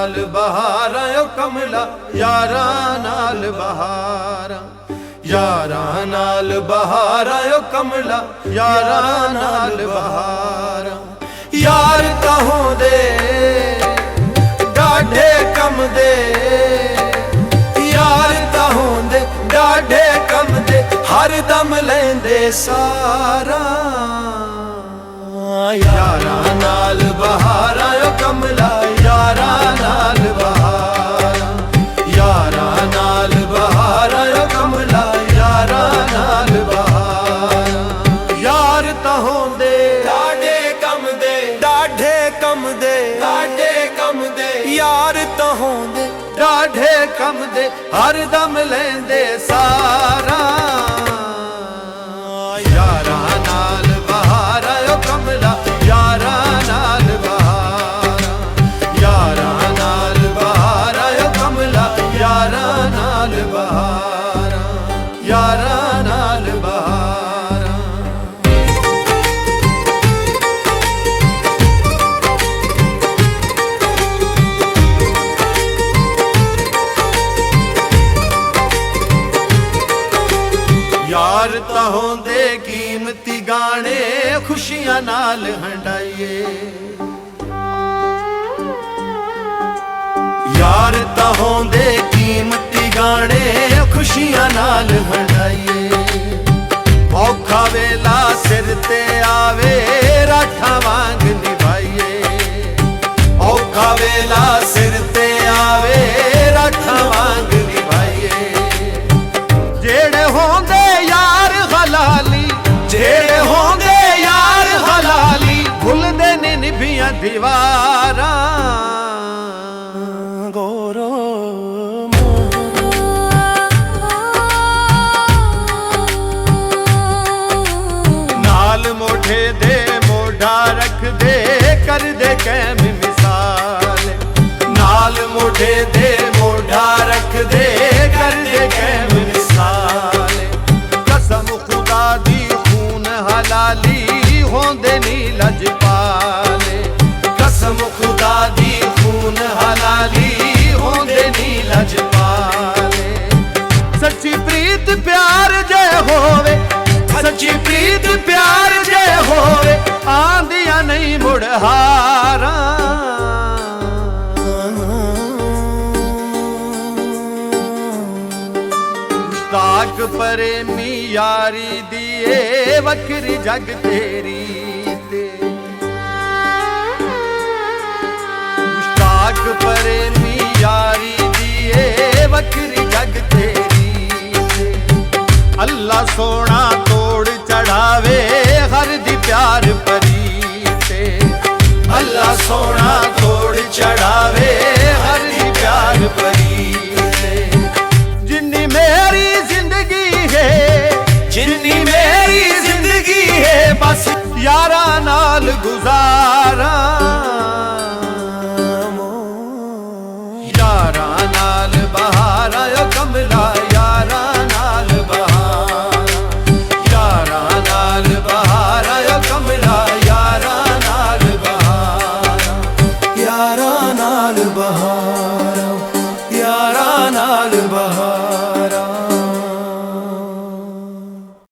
नाल बहारा ओ कमला यारा नाल बहारा, यारा नाल बहारा ओ कमला यारा नाल बहारा। यार कहों दे डाढे कम दे, यार कहों दे डाढे कम दे, हर दम लेंदे सारा। यारा नाल बहारा ओ कमला यारा नाल बहारा, यारा नाल बहारा ओ कमला यारा नाल बहारा। यार तां होंदे डाढे कम दे, डाढे कम दे, डाढे कम दे, यार तां होंदे डाढे कम दे, हर दम लेंदे सारा। यारा नाल बहारा ओ कमला यारा नाल बहारा, यारा नाल बहारा ओ कमला यारा नाल बहारा, यारा नाल बहारा। यार तां होंदे कीमती गाने खुशियां नाल हंडाइए, यार तां होंदे कीमती गाने खुशियां नाल हंडाइए। औखा वेला सिर ते आवे राठा वांग निभाइए, औखा वेला सिर ते आवे राठा वांग निभाइए। जेड़े होंदे यार हलाली, जेड़े होंदे यार हलाली, भुलदे नी निभियां दीवारा। गोरो नाल मोढे दे मोढा रख दे, कर दे कैम मिसाल, नाल मोढे दे मोढा रख दे, कर दे कैम मिसाल। कसम खुदा दी खून हलाली होंदे नी लजपाले, कसम खुदा दी खून हलाली होंदे नी लजपाले। सच्ची प्रीत प्यार जे होवे, सच्ची प्रीत प्यार जे होवे, आंदियां नहीं मुड़ हारा। मुश्ताक प्रेमी यारी दिए वक्री जग तेरी ते, मुश्ताक प्रेमी यारी दिए वक्री जग तेरी ते। अल्लाह सोना तोड़ चढ़ावे हर दी प्यार परी ते, अल्लाह सोना तोड़ चढ़ावे हर दी प्यार परी ते। जिन्नी मेरी जिंदगी है, जिन्नी मेरी जिंदगी है, बस यारा नाल गुजारा। यारा नाल बहारा ओ कमला यारा नाल बहारा, यारा नाल बहारा ओ कमला यारा नाल बहारा, यारा नाल बहारा, यारा नाल बहारा।